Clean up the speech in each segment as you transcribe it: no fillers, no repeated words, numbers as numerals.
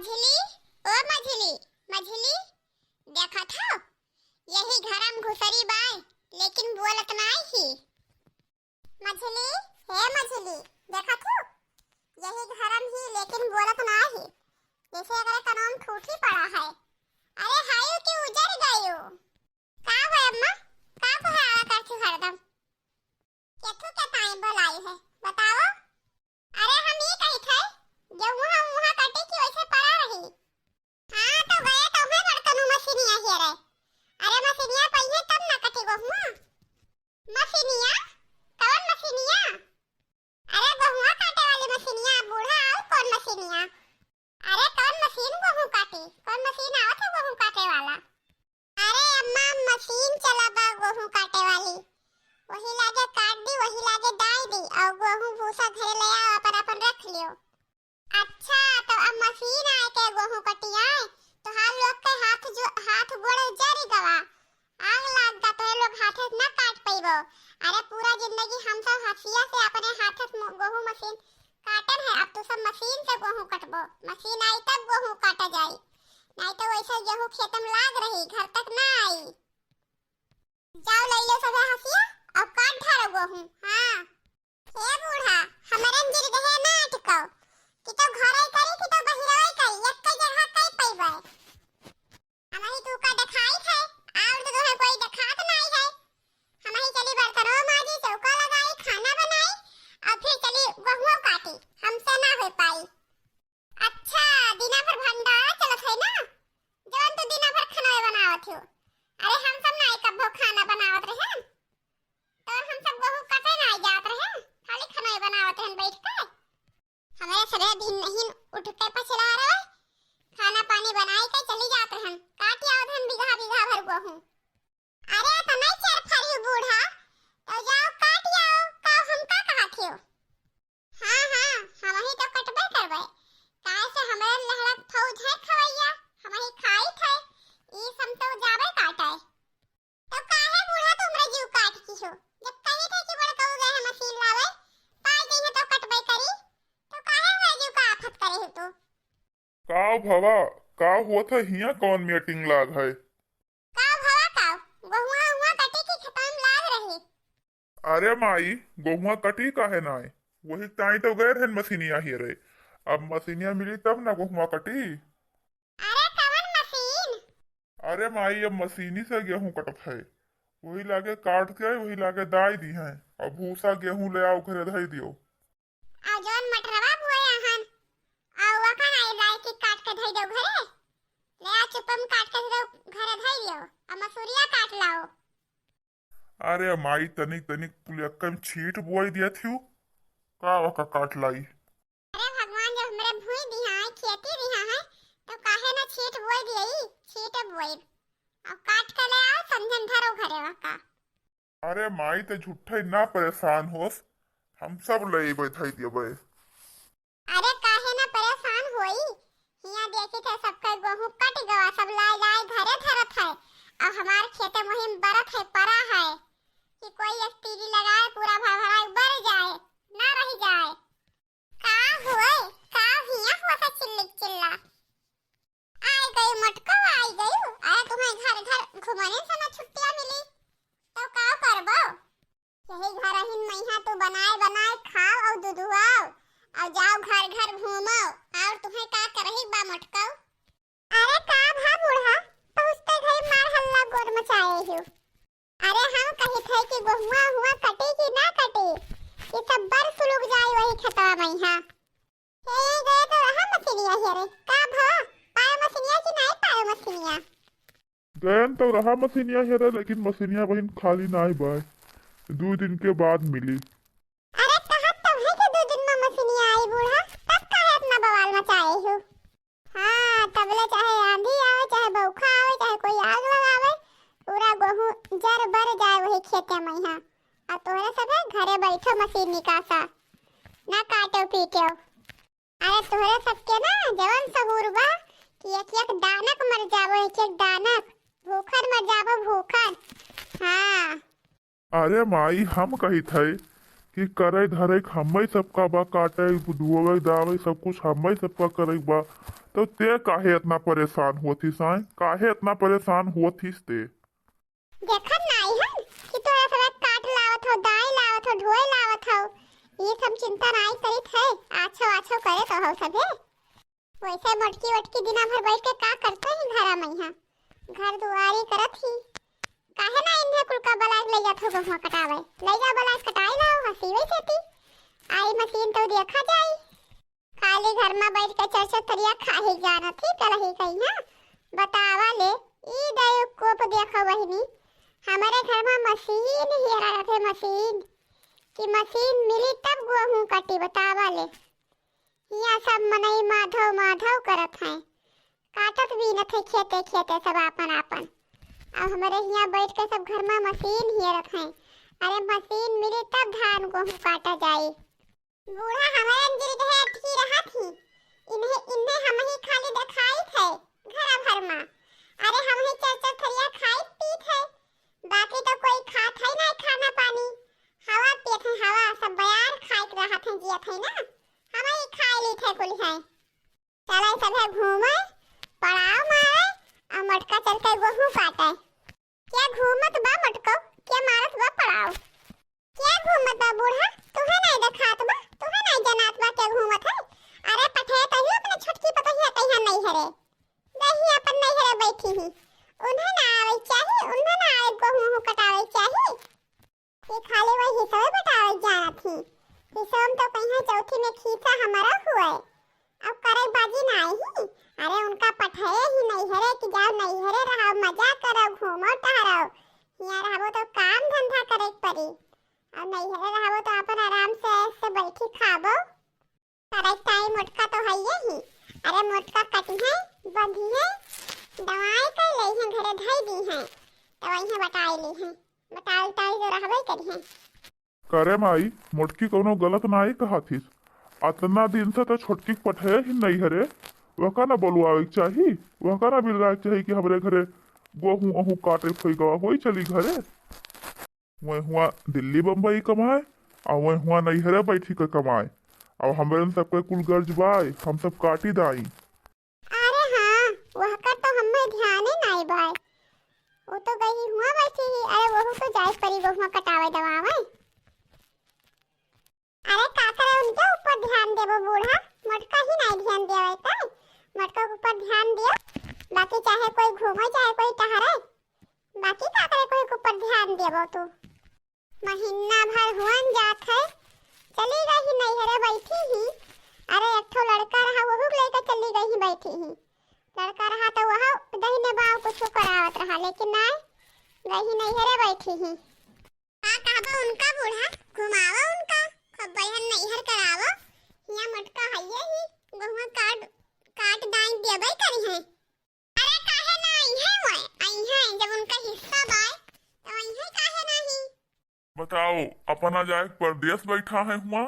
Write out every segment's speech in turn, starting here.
मझली, ओ मझली, मझली, देखा था यही घरम घुसरी बाय लेकिन बोलत नाई ही। मझली, हे मझली, देखा था यही घरम ही लेकिन बोलत ना ही। जैसे अगर कनोम ठूठी पड़ा है। अरे हायो कि उजर गयो। का है अम्मा? का को है आवा करछु हरदम? केथु के टाइम बोलाई है बताओ। अरे हम ये कही थे जो मुहा काटे की वैसे पड़ा रही। हां तो गए तो मैं बड़कनु मशीनिया ही रे। अरे मशीनिया पहिए तब ना कटे गहुआ। मशीनिया? कौन मशीनिया? अरे गहुआ काटे वाली मशीनिया बूढ़ा और कौन मशीनिया? अरे कौन मशीन गहू काटे? कौन मशीन आवत है गहू काटे वाला? अरे अम्मा मशीन चला बा गहू काटे वाली। वही लागे काट दी वही लागे डाल दी और गहू भूसा घरे ले आओ अपन रख लियो। अच्छा तो अब मशीन आए के गहू कटिया तो हाल लोग के हाथ गोड़ जरी गवा। आग लाग दा तो लोग हाथ ना काट पाइबो। अरे पूरा जिंदगी हम सब हसिया से अपने हाथ से गहू मशीन काटन है। अब तो सब मशीन से गेहूं कटबो। मशीन आई तब गेहूं काटा जाई, नहीं तो वैसे गेहूं खेत में लाग रही घर तक ना आई। जाओ ले लो सब हसिया और काट धारो गेहूं। हां हे बूढ़ा हमरे अंजीर गहे ना अटकाओ कि तो घरे करी कि तो बहिरवे करी एक के जगह कई पैबे। हमही तू का देखाई है और तो है कोई देखात नहीं है। हमही चली बर्तनों माजी चौका लगाई खाना बनाई और फिर चली गेहूं काटी। हमसे ना हो पाई। अच्छा दिना भर भंडारा चलत है ना जवन तो दिना भर खाना बनावत हो। अरे हम सब ना कब्बो खाना बनावत रहे तो हम सब गेहूं काटे ना जात रहे खाली खाना बनावत हैं बैठ के। हमें सबे दिन नहीं उठ के पछला रहे खाना पानी बनाई के चली जात रहन काट आवत हन बीघा बीघा भर गेहूं। अरे तो नहीं चर फरी बूढ़ा तो जाओ काट आओ का हम का कहत हो। हां हम ही तो कटबे करबे काहे से हमरे लहड़ा फौज है खवैया हम ही खाई थे ई सब तो जाबे काटे। तो काहे बूढ़ा तुमरे जीव काट की हो जब कहे थे कि बड़ कहू गए मशीन लावे पाई गई तो कटबे करी तो काहे हुए जीव का आफत करे हो तू। का भवा का हुआ था हिया कौन मीटिंग लाग है? का भवा का गहुआ हुआ कटे की खत्म लाग रही। अरे माई गेहुआ कटी काहे ना है वही ताई तो गए थे मशीनिया ही रे। अब मशीनिया मिली तब ना गेहुआ कटी। अरे कवन मशीन? अरे माई अब मशीनी से गेहूं कटत है वही लागे काट के वही लागे दाई दी है और भूसा गेहूं ले आओ घरे धई दियो। आ जौन मटरवा बोए हन आ वखन आई लाई की काट के धई दो घरे ले आ चुपम काट के दो घरे धई दियो आ मसूरिया काट लाओ। अरे माई तनिक तनिक पुलियक्कम छीट बोई दिया थी का वका काट लाई। अरे भगवान जब हमरे भूई दिया है खेती दिया है तो काहे ना छीट बोई दियई छीट बोई अब काट के ले आओ समझन धरो घरे वका। अरे माई ते झूठे ना परेशान होस हम सब ले बैठाई दिए। अरे काहे ना परेशान होई हिया देखी थे सबका गेहूं कट गवा सब लाई लाई घरे धरत है और हमार खेते मुहिम बरत है परा है कि कोई एक तीरी लगाए पूरा भरभरा बर जाए ना रह जाए। का हुए का हिया हुआ था चिल्ला आई गई मटका आई गई। अरे तुम्हें घर घर घुमाने से ना छुट्टियां मिली तो का करबो यही घर ही मैहा तो बनाए खाओ और दुधुआओ और जाओ घर घर घूमो और तुम्हें का करही बा मटका। अरे का भा बूढ़ा पहुंचते घई मार हल्ला गोर मचाए हो। अरे हम कही थे कि गेहुआ हुआ कटे कि ना कटे ये सब बर सुलग जाए वही खतवा मैहा। हे गए तो रहा मशीनिया ही रे का भा पाए मशीनिया कि नहीं पाए मशीनिया? गयन तो रहा मशीनिया ही रे लेकिन मशीनिया बहन खाली ना ही बाय 2 दिन के बाद मिली। अरे कहा तो है कि 2 दिन में मशीनिया आई बूढ़ा तब काहे अपना बवाल मचाए हो। हां तबले चाहे आंधी आवे चाहे बौखा आवे चाहे कोई आग लगावे पूरा गेहूं जर बर जाए वही खेते में यहां और तोरे सब घरे बैठो मशीन निकासा ना काटो पीटो। अरे तोरे सबके ना जवन सहूर बा कि एक दानक मर जावो एक दानक भूखन मर जावो भूखन। हां अरे माई हम कही थे कि करे धरे हमें सबका बा, काटे धुआवे दावे सब कुछ हमें सबका करे बा। तो ते काहे इतना परेशान होती साई, काहे इतना परेशान होतीस ते? देखत नहीं है कि तोरा सब काट लावत हो, दाई लावत हो, ढोए लावत हो, ये सब चिंता नहीं करित है। आछो आछो करे तो हो सबे। वैसे मोटकी वटकी दिना भर बैठ के का करते ही घरा में यहाँ घर दुआरी करत ही। काहे ना इन्हें कुल का बलास ले जात हो गहुआ कटावे, ले जा बलास कटाई लाओ हसीवे सेती आई मशीन तो देखा जाई। खाली घर में बैठ के चरचर तरिया खाही जाना थी कलही कहीं। हाँ बतावा ले ई दयो कोप देखो बहिनी, हमारे घर में मशीन ही रखे मशीन कि मशीन मिली तब गेहूं कटी। बतावा ले यहाँ सब मनई माधव माधव करत हैं, काटत भी न थे खेते खेते सब आपन आपन। अब हमारे यहाँ बैठ के सब घर में मशीन ही रखे। अरे मशीन मिली तब धान गेहूं काटा जाए। बूढ़ा हमारे अंजलि रहे अटकी रहा थी, इन्हें हम ही खाली दिखाई थे घर भर में। अरे हम ही चरचर थरिया खाई पीत है, बाकी तो कोई खात है नहीं खाना पानी। हवा पीत है हवा, सब बयार खाइत रहा थे जियत है ना, हम ही खाई ली थे कुल है। चले सब है घूमे पड़ाव मारे और मटका चल के गेहूं काटे। क्या घूमत बा मटको, क्या मारत बा पड़ाव, क्या घूमत बा बूढ़ा, तुहे नहीं देखात बा, तुहे नहीं जनात बा क्या घूमत है। अरे पठे तही अपने छोटकी पतहिया कहिया नहीं हरे, दही अपन नहीं हरे बैठी ही। उन्हें ना आवे चाहिए, उन्हें ना आवे गेहूं कटावे चाहिए। ये खाली वही हिसाब बतावे जाना थी। हिसाब तो कहीं चौथी में खींचा हमारा हुआ है, अब करे बाजी ना आई ही। अरे उनका पठे ही नहीं हरे कि जाओ नहीं हरे रहो, मजा करो, घूमो टहरो। यहाँ रहो तो काम धंधा करे पड़ी, और नहीं हरे रहो तो अपन आराम से ऐसे बैठी खाबो। अरे टाइम मोटका तो है ही। अरे मोटका कटी है, बंधी है, दवाई कर ली है, घरे धई दी है, दवाई है बताई ली है, बताई ताई जो रहबे करी है। करे माई मोटकी कोनो गलत नाई कहा थी, अतना दिन से तो छोटकी पठे ही नहीं हरे, वका ना बोलवावे चाहिए, वका ना बिलगाए चाहिए कि हमरे घरे गेहूं अहू काटे फेंकवा होई चली घरे। वही हुआ दिल्ली बम्बई कमाए और वही हुआ नहीं हरे बैठी के कमाए, और हमारे सबके कुल गर्ज बाय हम सब काटी दाई। अरे हाँ वह का तो हमें ध्यान ही नहीं बाय, वो तो गई हुआ बैठी ही। अरे वो तो जाए परी गेहूं कटावे दवावे। अरे का करे उनके ऊपर ध्यान देबो बूढ़ा, मटका ही नहीं ध्यान देवे का, मटका के ऊपर ध्यान दियो। बाकी चाहे कोई घूमे चाहे कोई टहरे, बाकी का करे कोई के ऊपर ध्यान देबो तू। महीना भर हुआन जात है, चली गई नहीं हरे बैठी ही। अरे एक ठो लड़का रहा वो लेकर चली गई ही बैठी ही। लड़का रहा तो वह दहीने बाव कुछ करावत रहा, लेकिन नहीं गई नहीं हरे बैठी ही। का कहबो उनका बूढ़ा, घुमावा उनका खूब बहन नहीं हर करावो। यहाँ मटका हइये ही, गेहूं काट दाई देबे करी है। अरे काहे ना आई है जब उनका हिस्सा बाय तो आई है काहे नहीं। बताओ अपना जाए परदेश बैठा है हुआ,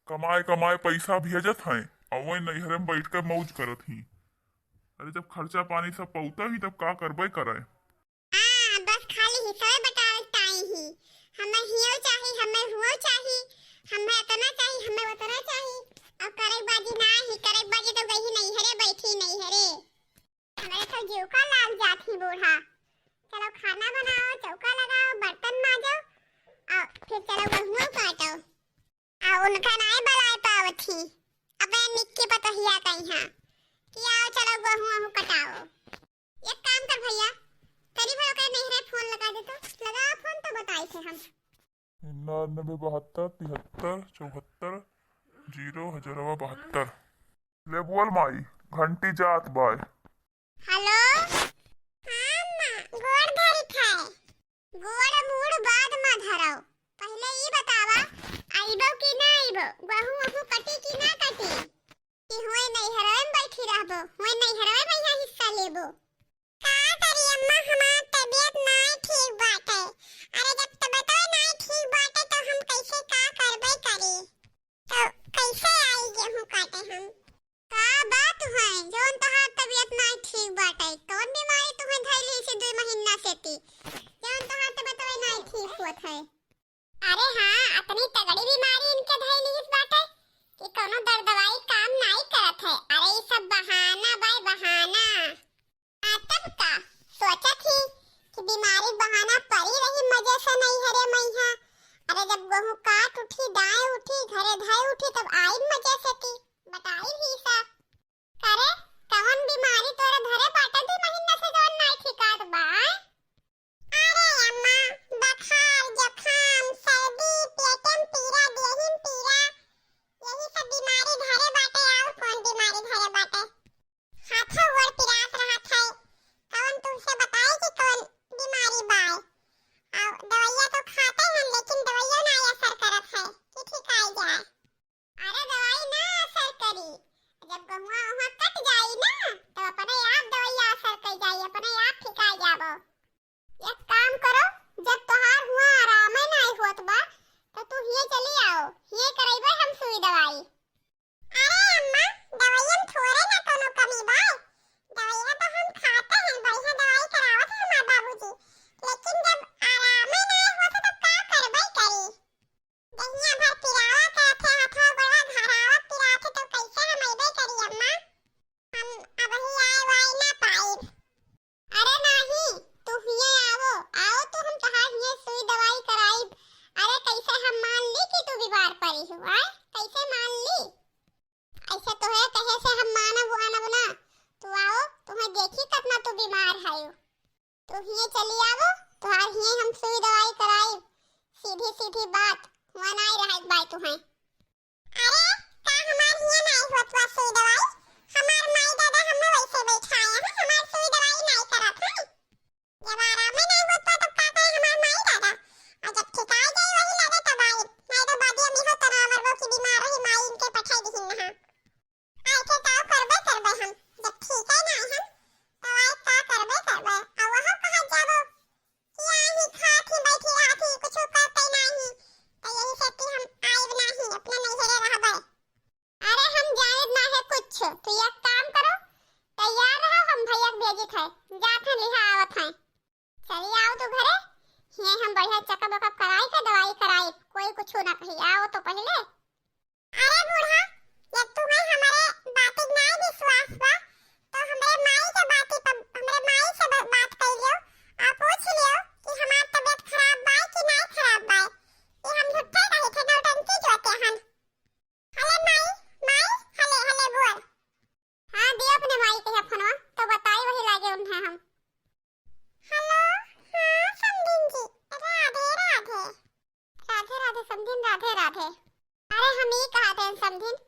कमाए कमाए पैसा भेजत है और वही नैहरे में बैठ कर मौज करत ही। अरे जब खर्चा पानी सब पौता ही तब का करबे करे। बस खाली हिसाब बतावत आई ही, हमें हियो चाहिए, हमें हुओ चाहिए, हमें इतना चाहिए, हमें उतना चाहिए। अब करेबाजी ना ही, करेबाजी तो गई नहीं हरे बैठी नहीं हरे। हमारे तो जीव का लाग जात ही बूढ़ा। चलो खाना बनाओ, चौका लगाओ, बर्तन मांजो और फिर चलो गेहूं काटो। और उनका नाय बलाए पावत ही अबे निक्की पतहिया कहीं हां कि आओ चलो गेहूं कटाओ। एक काम कर भैया, तेरी भरो के नहीं रे फोन लगा दे तो लगा फोन तो बताई थे हम। 99 72 73 74 0 ले बोल माई घंटी जात बाय। हेलो हां मां गोड़ धरी खाए, गोड़ मूड़ बाद में धराओ, पहले ई बतावा आइबो कि ना आइबो, गेहूं कटी कि ना कटी, कि होय नहीं हरवे में बैठी रहबो, होय नहीं हरवे में यहाँ हिस्सा लेबो। का करी अम्मा हमार तबीयत नहीं ठीक बाटे। अरे जब तबीयत नहीं ठीक बाटे तो हम कैसे का करबे करी, तो कैसे आई गेहूं काटे हम। का बात है जोन तहार तबीयत नहीं ठीक बाटे, कौन बीमारी तुम्हें धइली से 2 महीना से ती जोन तहार तबीयत नहीं ठीक होत है। अरे हां अपनी तगड़ी बीमारी दवाई काम नहीं करत है। अरे ये सब बहाना बाय बहाना। तब का सोचा थी कि बीमारी बहाना पड़ी रही मजे से नहीं हरे मैया। अरे जब गेहूं काट उठी दाएं उठी घरे धाई उठी तब आई मजे से थी बताई भी सब करे कौन बीमारी तोरे घरे बाटे थी महीना से जौन नहीं ठिकात बा। अरे अम्मा बुखार जुकाम सर्दी पेटम पीड़ा देहिम पीड़ा यही सब बीमारी घरे बाटे। और कौन बीमारी घरे बाटे हाथ गोड़ पिरात रहत है कौन तुमसे बताए कि कौन बीमारी बा। और दवाइयां तो खाते हैं लेकिन दवाइयां ना असर करत है कि ठीक आ जाए। अरे दवाई ना असर करी जब गहुआ वहां कट जाई ना तो अपने आप दवाइयां असर कर जाई अपने आप ठीक आ जाबो। एक काम करो जब तोहार हुआ आराम ही नहीं होत बा तो तू हिये चली आओ हिये करइबे हम सुई दवाई। अरे अम्मा दवाइयन थोड़े ना कोनो कमी बा दवाइयां तो हम खाते हैं बढ़िया दवाई करावत है हमार बाबूजी लेकिन जब आराम ही नहीं होता तो का करबई करी। दहिया भर पिरावा करथे हाथवा गोड़वा धरावत पिराथे तो कैसे हम अइबे करी अम्मा हम अब ही आए वाई ना पाई। अरे नहीं तू हिये आओ आओ तो हम तहार हिये सुई दवाई कराई। अरे कैसे हम मान ली कि तू बीमार पड़ी हुआ कैसे मान ली ऐसे तो है कहे से हम मानब ना। तू आओ तुम्हें देखी कितना तू बीमार है तू हिये चली आवो तुहार हिये हम सुई दवाई कराई सीधी सीधी बात हुआ नहीं रहा बाई तुम्हें। अरे का हमार हिये नहीं होत बा सुई दवाई हमार माई दादा हमें वैसे बैठाया है हमार सुई दवाई नहीं करत है। जब आराम ही नहीं होत बा तो का करे हमार माई दादा और जब ठीक आ जाए वही लगे तब आई नहीं तो बादी में हो तना मरबो की बीमार रही माई इनके पठाई दिहिन ना ऐसे का करबे हम जब ठीक है ना हम तो आई का करबे और वहां कहां जाबो यही खाती बैठी रहती कुछ करते नहीं तो यही से कि हम आइब नहीं अपने नहीं हेरे रहबे। अरे हम जानत ना है कुछ तो एक काम करो तैयार रहो हम भैया भेजित है जात है लिहा आवत है चली आओ तो घरे ये हम बढ़िया चेकअप वकअप कराई के दवाई कराई कोई कुछ ना कही आओ तो पहले। अरे बूढ़ा जब तुम्हें हमारे बातें नहीं विश्वास बा तो हमरे माई के बातें पर हमरे माई से बात कर लियो और पूछ लियो कि हमार तबीयत खराब बा कि नहीं खराब बा ये हम झूठे कहे थे नौटंकी जोते हन। हले माई हले हले बोल हां दे अपने माई के फोनवा तो बताई वही लागे उन्हें हम। हेलो हां समधिन जी राधे राधे राधे राधे समधिन राधे राधे। अरे हम ही कहते हैं समधिन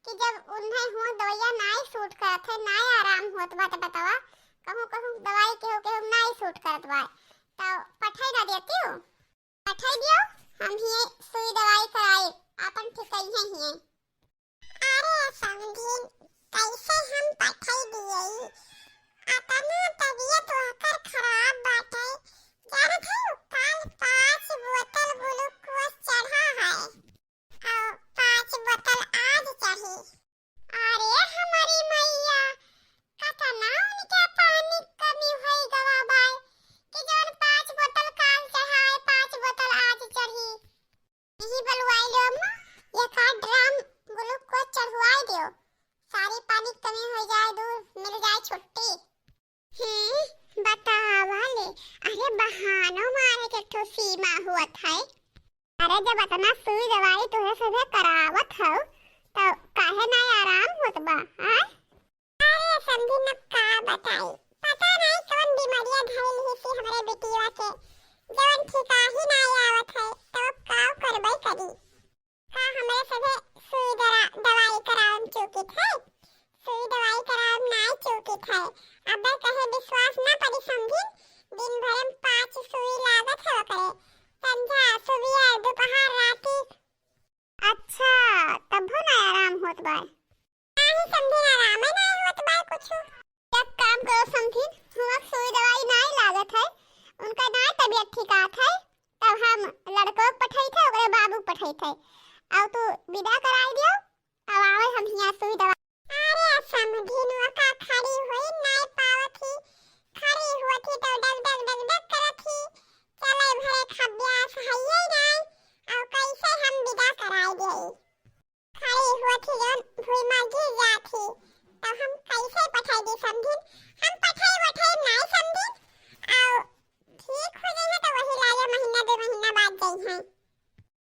कि जब उन्हें हुआ दवाइयां नहीं सूट करत है नहीं आराम होत बा तो बतावा कहूं दवाई केहू नहीं सूट करत बा तो पठाई ना देती हो पठाई दियो हम ही सुई दवाई कराई अपन ठीक कहिए ही। अरे समधिन कैसे हम पठाई दिए अपना तबीयत होकर खराब बाटे जानत है कल 5 बोतल ग्लूकोज चढ़ा है और 5 बोतल आज चढ़ी। अरे हमारी मैया कतना उनके पानी कमी होई गवा बाय कि जौन 5 बोतल काल चढ़ाए 5 बोतल आज चढ़ी। यही बलवाई लो अम्मा ये का ड्रम ग्लूकोज चढ़वाई दियो सारी पानी कमी हो जाए दूर मिल जाए छुट्टी। बतावा ले अरे बहानों मारे के तो सीमा हुआ है। अरे जब इतना सुई दवाई तुहे सबे करावत हो तो काहे ना आराम होत बा हां। अरे समझी न का बताई पता नहीं कौन बीमारियां धइल ही सी हमरे बेटिया के जवन ठिका ही ना आवत है तो का करबई करी का हमरे सबे सुई दवाई करावन चुकित है सुई दवाई करावन ना चुकित है। अबे कहे विश्वास ना पड़ी समझी दिन भर में 5 सुई लागत है करे संध्या सुबह दोपहर राती। अच्छा तब हो ना आराम होत बा नहीं समझी आराम ही नहीं होत बा कुछ। एक काम करो समझी हुआ सुई दवाई नहीं लागत है उनका ना तबीयत ठीक आत है तब हम लड़को पठाई थे ओकरे बाबू पठाई थे और तू विदा कराई दियो अब आवे हम हिया सुई दवाई। अरे समझी नुआ का खड़ी हुई नहीं पावत ही खड़ी होती तो डग करत ही चले भरे खब्यास हइये नहीं और कैसे हम विदा कराई देई खड़ी होती जन में गिर जाती तो हम कैसे पठाई दी समझिन। हम पठाई वठाई नहीं समझिन और ठीक हो जाए तो वही लाया महीना 2 महीना बाद गई है।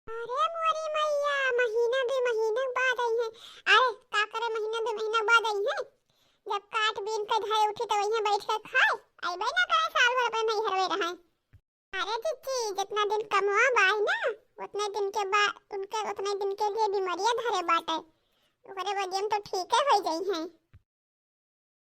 अरे मोरी मैया महीना 2 महीना बाद आई है। अरे का करे महीना 2 महीना बाद आई है। जब काट बीन के धरे उठी तो वहीं बैठ के खाए अइबे ना करे साल भर पे नहीं हरवे रहे। अरे चिच्ची जितना दिन कमवा बाई ना उतने दिन के बाद उनके उतने दिन के लिए बीमारियां धरे बाटे ओकरे वजह में तो ठीक है हो गई हैं।